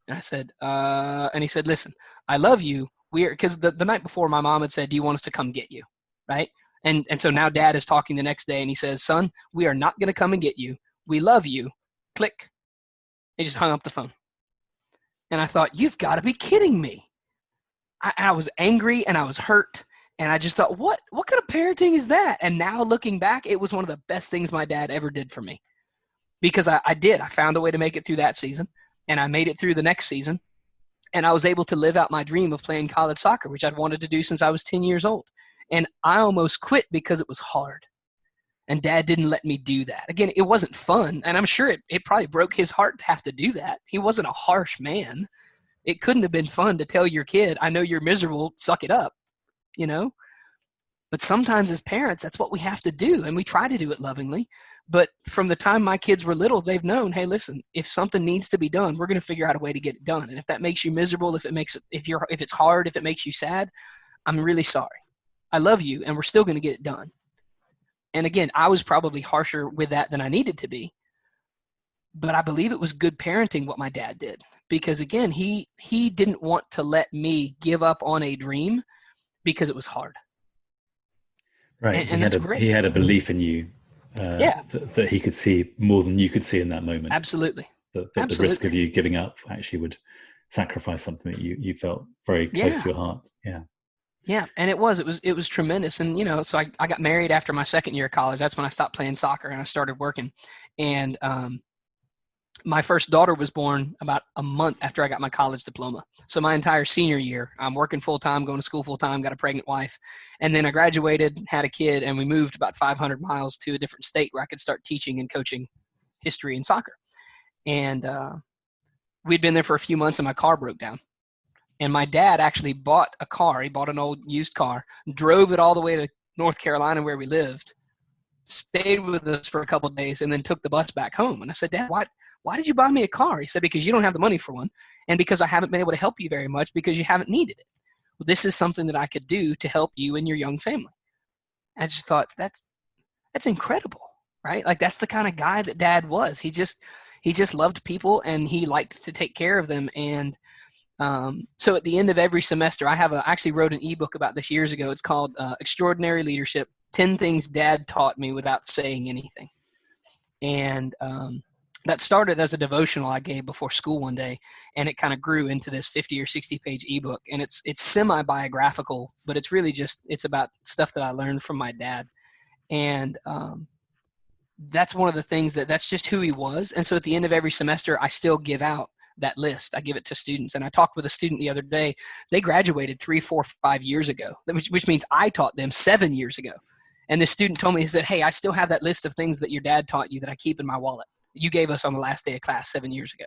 And I said, and he said, listen, I love you. Because the night before, my mom had said, do you want us to come get you? Right? And so now Dad is talking the next day, and he says, son, we are not going to come and get you. We love you. Click. He just hung up the phone. And I thought, you've got to be kidding me. I was angry, and I was hurt. And I just thought, what kind of parenting is that? And now looking back, it was one of the best things my dad ever did for me. Because I found a way to make it through that season, and I made it through the next season. And I was able to live out my dream of playing college soccer, which I'd wanted to do since I was 10 years old. And I almost quit because it was hard. And Dad didn't let me do that. Again, it wasn't fun. And I'm sure it probably broke his heart to have to do that. He wasn't a harsh man. It couldn't have been fun to tell your kid, I know you're miserable, suck it up. But sometimes as parents, that's what we have to do, and we try to do it lovingly. But from the time my kids were little, they've known, hey, listen, if something needs to be done, we're going to figure out a way to get it done. And if that makes you miserable, if it's hard, if it makes you sad, I'm really sorry. I love you, and we're still going to get it done. And again, I was probably harsher with that than I needed to be. But I believe it was good parenting what my dad did, because again, he didn't want to let me give up on a dream because it was hard. Right. And that's great. He had a belief in you Yeah. that he could see more than you could see in that moment. Absolutely. the risk of you giving up actually would sacrifice something that you felt very close to your heart. Yeah. Yeah, and it was tremendous. And, so I got married after my second year of college. That's when I stopped playing soccer and I started working. And my first daughter was born about a month after I got my college diploma. So my entire senior year, I'm working full-time, going to school full-time, got a pregnant wife. And then I graduated, had a kid, and we moved about 500 miles to a different state where I could start teaching and coaching history and soccer. And we'd been there for a few months and my car broke down. And my dad actually bought a car. He bought an old used car, drove it all the way to North Carolina where we lived, stayed with us for a couple of days, and then took the bus back home. And I said, Dad, why did you buy me a car? He said, because you don't have the money for one, and because I haven't been able to help you very much because you haven't needed it. Well, this is something that I could do to help you and your young family. I just thought, that's incredible, right? Like, that's the kind of guy that Dad was. He just loved people, and he liked to take care of them. And so at the end of every semester, I actually wrote an ebook about this years ago. It's called Extraordinary Leadership, 10 Things Dad Taught Me Without Saying Anything. And that started as a devotional I gave before school one day, and it kind of grew into this 50 or 60-page ebook. And it's semi-biographical, but it's really it's about stuff that I learned from my dad. And that's one of the things that's just who he was. And so at the end of every semester, I still give out that list. I give it to students. And I talked with a student the other day. They graduated 3, 4, 5 years ago, which means I taught them 7 years ago. And the student told me, he said, hey, I still have that list of things that your dad taught you that I keep in my wallet. You gave us on the last day of class 7 years ago.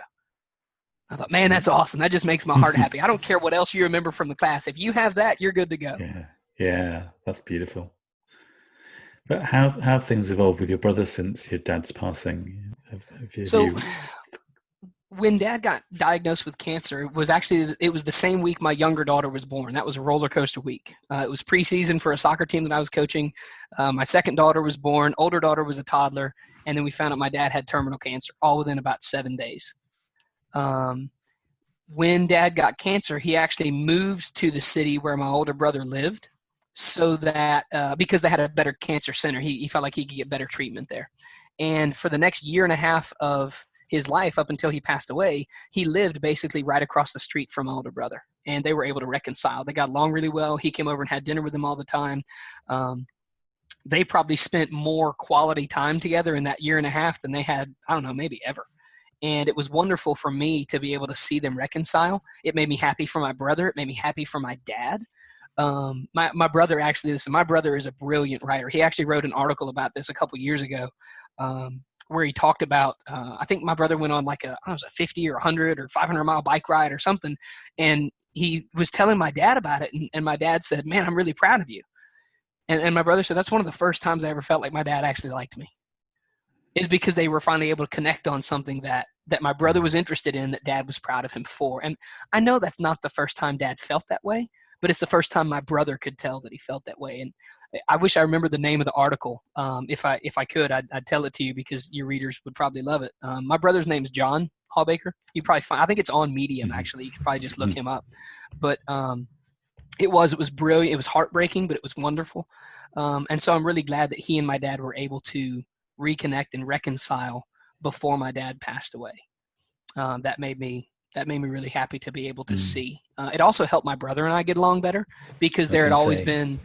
I thought, man, that's awesome. That just makes my heart happy. I don't care what else you remember from the class. If you have that, you're good to go. Yeah, that's beautiful. But how have things evolved with your brother since your dad's passing? When Dad got diagnosed with cancer, it was the same week my younger daughter was born. That was a roller coaster week. It was preseason for a soccer team that I was coaching. My second daughter was born. Older daughter was a toddler. And then we found out my dad had terminal cancer, all within about 7 days. When Dad got cancer, he actually moved to the city where my older brother lived, so that because they had a better cancer center, he felt like he could get better treatment there. And for the next year and a half of his life, up until he passed away, he lived basically right across the street from my older brother, and they were able to reconcile. They got along really well. He came over and had dinner with them all the time. They probably spent more quality time together in that year and a half than they had, I don't know, maybe ever. And it was wonderful for me to be able to see them reconcile. It made me happy for my brother. It made me happy for my dad. My brother my brother is a brilliant writer. He actually wrote an article about this a couple years ago, where he talked about, I think my brother went on like a 50 or 100 or 500 mile bike ride or something. And he was telling my dad about it. And my dad said, man, I'm really proud of you. And my brother said, that's one of the first times I ever felt like my dad actually liked me. Is because they were finally able to connect on something that my brother was interested in, that Dad was proud of him for. And I know that's not the first time Dad felt that way, but it's the first time my brother could tell that he felt that way. And I wish I remember the name of the article. If I could, I'd tell it to you because your readers would probably love it. My brother's name is John Hawbaker. You probably I think it's on Medium, actually. You could probably just look him up. But it was brilliant. It was heartbreaking, but it was wonderful. And so I'm really glad that he and my dad were able to reconnect and reconcile before my dad passed away. That made me really happy to be able to see. It also helped my brother and I get along better, because there had always been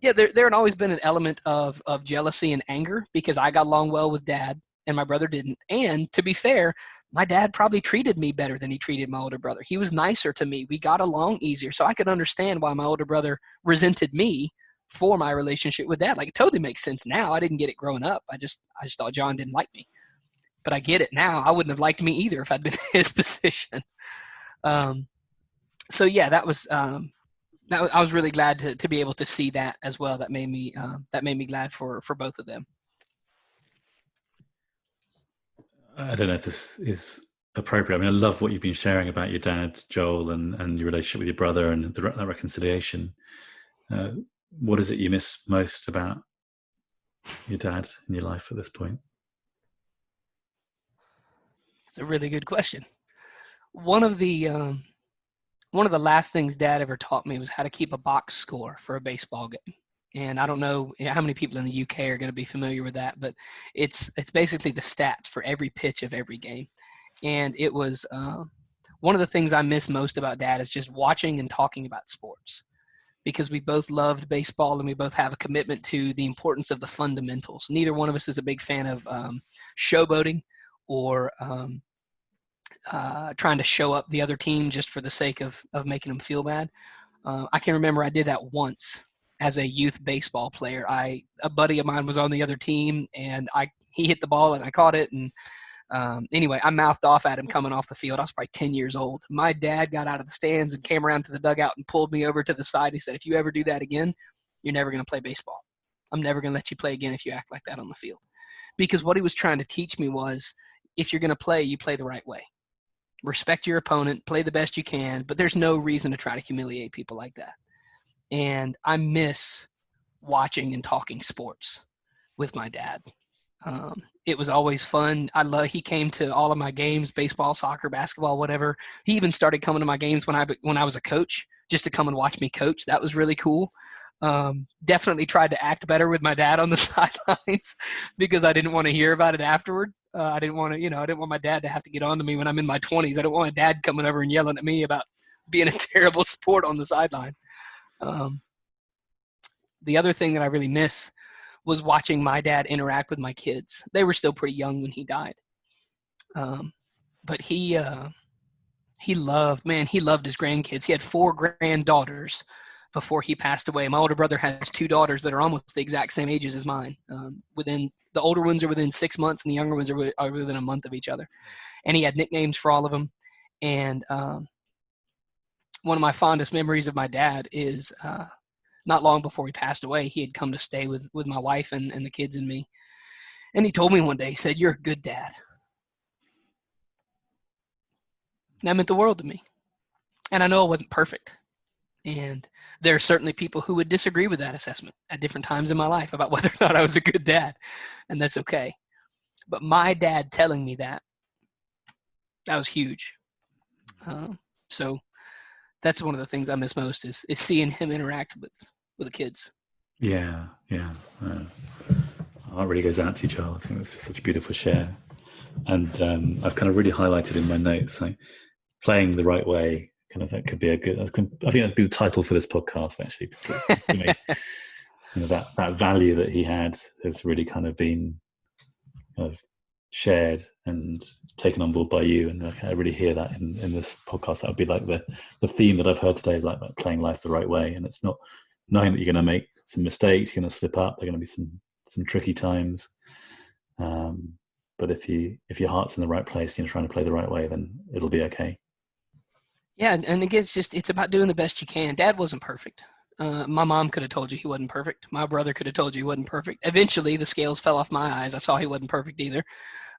an element of jealousy and anger because I got along well with Dad and my brother didn't. And to be fair, my dad probably treated me better than he treated my older brother. He was nicer to me. We got along easier. So I could understand why my older brother resented me for my relationship with Dad. Like, it totally makes sense now. I didn't get it growing up. I just thought John didn't like me. But I get it now. I wouldn't have liked me either if I'd been in his position. So yeah, that was I was really glad to be able to see that as well. That made me glad for both of them. I don't know if this is appropriate. I mean, I love what you've been sharing about your dad, Joel, and your relationship with your brother and that reconciliation. What is it you miss most about your dad in your life at this point? It's a really good question. One of the last things Dad ever taught me was how to keep a box score for a baseball game. And I don't know how many people in the UK are going to be familiar with that, but it's basically the stats for every pitch of every game. And it was one of the things I miss most about Dad is just watching and talking about sports, because we both loved baseball and we both have a commitment to the importance of the fundamentals. Neither one of us is a big fan of showboating or trying to show up the other team just for the sake of making them feel bad. I can remember I did that once as a youth baseball player. A buddy of mine was on the other team, and he hit the ball and I caught it. And anyway, I mouthed off at him coming off the field. I was probably 10 years old. My dad got out of the stands and came around to the dugout and pulled me over to the side. He said, "If you ever do that again, you're never going to play baseball. I'm never going to let you play again if you act like that on the field." Because what he was trying to teach me was, if you're going to play, you play the right way. Respect your opponent, play the best you can, but there's no reason to try to humiliate people like that. And I miss watching and talking sports with my dad. It was always fun. He came to all of my games, baseball, soccer, basketball, whatever. He even started coming to my games when I was a coach, just to come and watch me coach. That was really cool. Definitely tried to act better with my dad on the sidelines because I didn't want to hear about it afterward. I didn't want my dad to have to get on to me when I'm in my 20s. I don't want my dad coming over and yelling at me about being a terrible sport on the sideline. The other thing that I really miss was watching my dad interact with my kids. They were still pretty young when he died. But he loved his grandkids. He had 4 granddaughters before he passed away. My older brother has 2 daughters that are almost the exact same ages as mine. The older ones are within 6 months, and the younger ones are within a month of each other. And he had nicknames for all of them. And one of my fondest memories of my dad is not long before he passed away, he had come to stay with my wife and the kids and me. And he told me one day, he said, "You're a good dad." And that meant the world to me. And I know it wasn't perfect. And there are certainly people who would disagree with that assessment at different times in my life about whether or not I was a good dad. And that's okay. But my dad telling me that was huge. So that's one of the things I miss most is seeing him interact with the kids. Yeah. Heart really goes out to you, Charles. I think that's just such a beautiful share. And I've kind of really highlighted in my notes, like playing the right way. Kind of that could be I think that'd be the title for this podcast, actually, because to me, that value that he had has really kind of been kind of shared and taken on board by you. And I really hear that in this podcast. That would be like the theme that I've heard today is like playing life the right way. And it's not knowing that you're going to make some mistakes, you're going to slip up, there are going to be some tricky times. But if your heart's in the right place, you're trying to play the right way, then it'll be okay. Yeah, and again, it's about doing the best you can. Dad wasn't perfect. My mom could have told you he wasn't perfect. My brother could have told you he wasn't perfect. Eventually, the scales fell off my eyes. I saw he wasn't perfect either.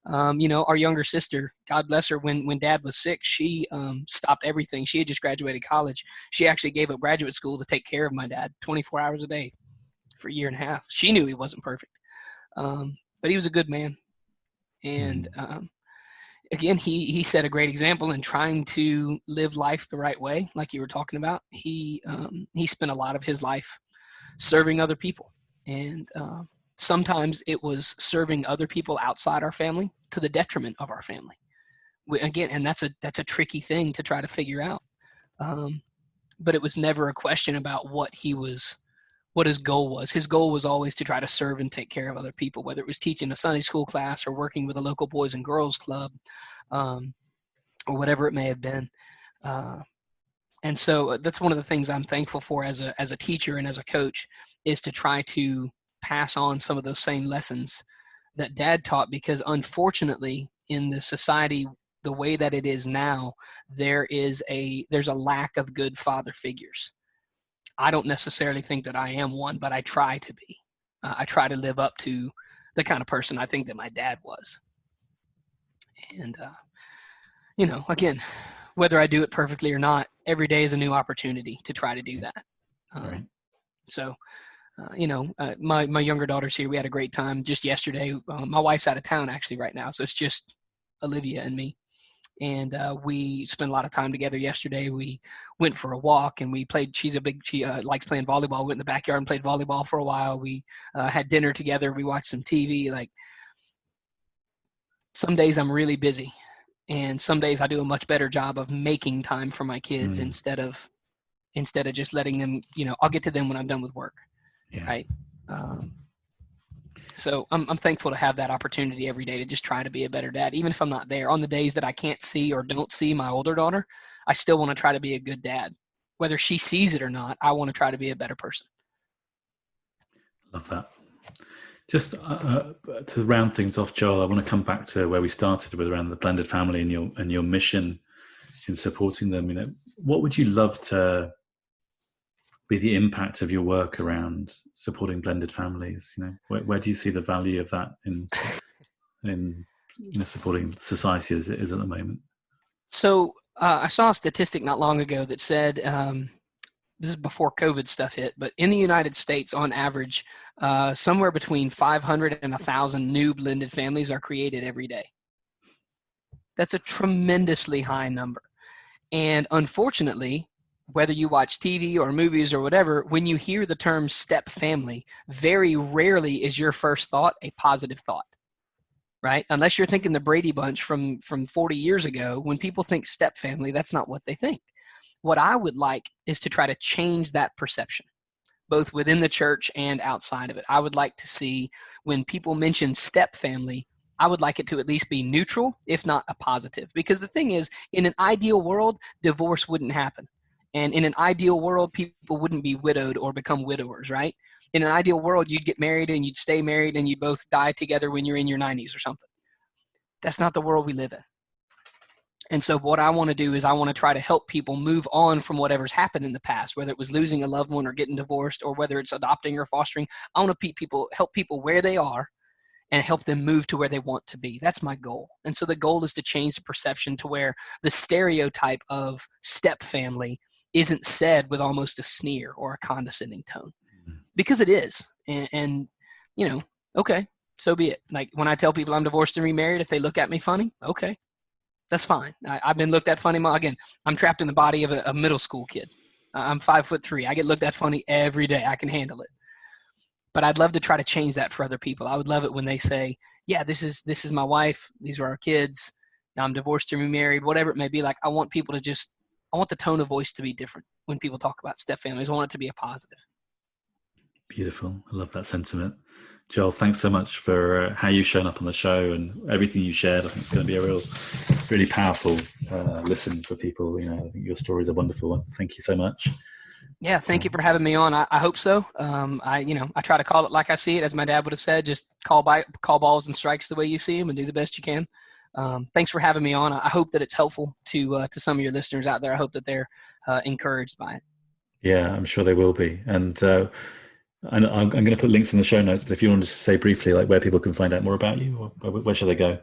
Our younger sister, God bless her, when Dad was sick, she stopped everything. She had just graduated college. She actually gave up graduate school to take care of my dad 24 hours a day for a year and a half. She knew he wasn't perfect, but he was a good man. And again, he set a great example in trying to live life the right way, like you were talking about. He spent a lot of his life serving other people, and sometimes it was serving other people outside our family to the detriment of our family. And that's a tricky thing to try to figure out. But it was never a question about what his goal was. His goal was always to try to serve and take care of other people, whether it was teaching a Sunday school class or working with a local boys and girls club, or whatever it may have been. And so that's one of the things I'm thankful for as a teacher and as a coach, is to try to pass on some of those same lessons that Dad taught, because unfortunately in the society, the way that it is now, there's a lack of good father figures. I don't necessarily think that I am one, but I try to be. I try to live up to the kind of person I think that my dad was. And, again, whether I do it perfectly or not, every day is a new opportunity to try to do that. Right. So, my younger daughter's here. We had a great time just yesterday. My wife's out of town actually right now, so it's just Olivia and me. And we spent a lot of time together yesterday. We went for a walk and we played. She likes playing volleyball. Went in the backyard and played volleyball for a while. We had dinner together. We watched some TV. Like, some days I'm really busy, And some days I do a much better job of making time for my kids instead of just letting them, I'll get to them when I'm done with work. Yeah. Right. So I'm thankful to have that opportunity every day to just try to be a better dad, even if I'm not there. On the days that I can't see or don't see my older daughter, I still want to try to be a good dad. Whether she sees it or not, I want to try to be a better person. Love that. Just to round things off, Joel, I want to come back to where we started with around the blended family and your mission in supporting them. What would you love to be the impact of your work around supporting blended families? Where do you see the value of that in supporting society as it is at the moment? So I saw a statistic not long ago that said, this is before COVID stuff hit, but in the United States, on average, somewhere between 500 and 1,000 new blended families are created every day. That's a tremendously high number. And unfortunately, whether you watch TV or movies or whatever, when you hear the term step family, very rarely is your first thought a positive thought, right? Unless you're thinking the Brady Bunch from 40 years ago. When people think step family, that's not what they think. What I would like is to try to change that perception, both within the church and outside of it. I would like to see when people mention step family, I would like it to at least be neutral, if not a positive. Because the thing is, in an ideal world, divorce wouldn't happen. And in an ideal world, people wouldn't be widowed or become widowers, right? In an ideal world, you'd get married and you'd stay married and you'd both die together when you're in your 90s or something. That's not the world we live in. And so what I want to do is I want to try to help people move on from whatever's happened in the past, whether it was losing a loved one or getting divorced or whether it's adopting or fostering. I want to help people where they are and help them move to where they want to be. That's my goal. And so the goal is to change the perception to where the stereotype of step family isn't said with almost a sneer or a condescending tone, because it is. And okay, so be it. Like when I tell people I'm divorced and remarried, if they look at me funny, okay, that's fine. I've been looked at funny. Again, I'm trapped in the body of a middle school kid. I'm 5'3". I get looked at funny every day. I can handle it. But I'd love to try to change that for other people. I would love it when they say, yeah, this is my wife. These are our kids. Now I'm divorced and remarried, whatever it may be. Like I want people to I want the tone of voice to be different when people talk about step families. I want it to be a positive. Beautiful. I love that sentiment. Joel, thanks so much for how you've shown up on the show and everything you shared. I think it's going to be a really powerful listen for people. I think your stories are wonderful. Thank you so much. Yeah, thank you for having me on. I hope so. I try to call it like I see it, as my dad would have said. Just call balls and strikes the way you see them, and do the best you can. Thanks for having me on. I hope that it's helpful to some of your listeners out there. I hope that they're encouraged by it. Yeah, I'm sure they will be. And I'm going to put links in the show notes, but if you want to just say briefly like where people can find out more about you, or where should they go?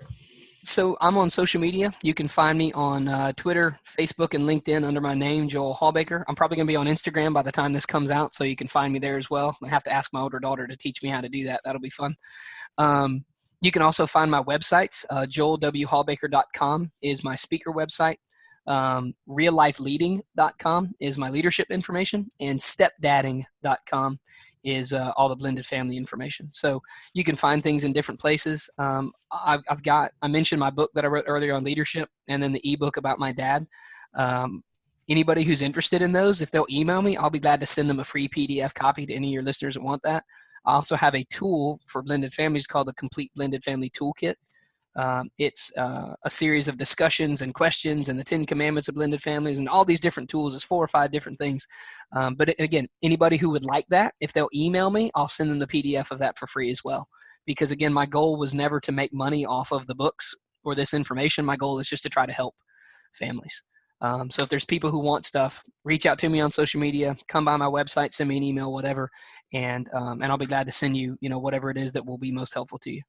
So I'm on social media. You can find me on Twitter, Facebook, and LinkedIn under my name, Joel Hawbaker. I'm probably going to be on Instagram by the time this comes out, so you can find me there as well. I have to ask my older daughter to teach me how to do that. That'll be fun. You can also find my websites. JoelWHawbaker.com is my speaker website. RealLifeLeading.com is my leadership information. And StepDadding.com is all the blended family information. So you can find things in different places. I mentioned my book that I wrote earlier on leadership, and then the ebook about my dad. Anybody who's interested in those, if they'll email me, I'll be glad to send them a free PDF copy to any of your listeners that want that. I also have a tool for blended families called the Complete Blended Family Toolkit. It's a series of discussions and questions and the 10 commandments of blended families and all these different tools. It's 4 or 5 different things. But again, anybody who would like that, if they'll email me, I'll send them the PDF of that for free as well. Because again, my goal was never to make money off of the books or this information. My goal is just to try to help families. So if there's people who want stuff, reach out to me on social media, come by my website, send me an email, whatever. And I'll be glad to send you, whatever it is that will be most helpful to you.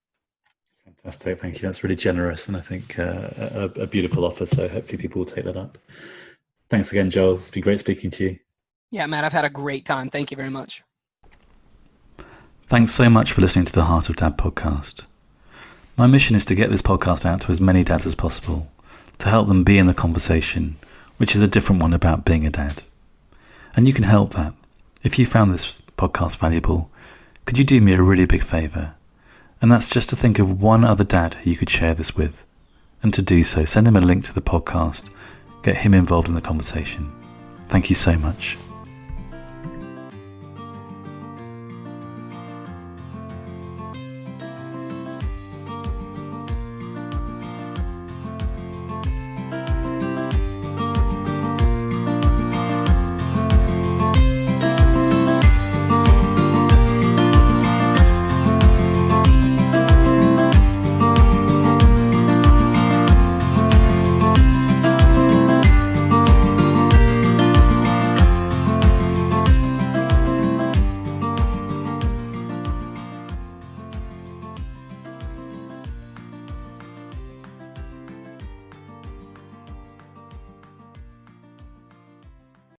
Fantastic. Thank you. That's really generous. And I think a beautiful offer. So hopefully people will take that up. Thanks again, Joel. It's been great speaking to you. Yeah, Matt, I've had a great time. Thank you very much. Thanks so much for listening to the Heart of Dad podcast. My mission is to get this podcast out to as many dads as possible, to help them be in the conversation, which is a different one about being a dad. And you can help that. If you found this podcast valuable, could you do me a really big favour? And that's just to think of one other dad who you could share this with. And to do so, send him a link to the podcast. Get him involved in the conversation. Thank you so much.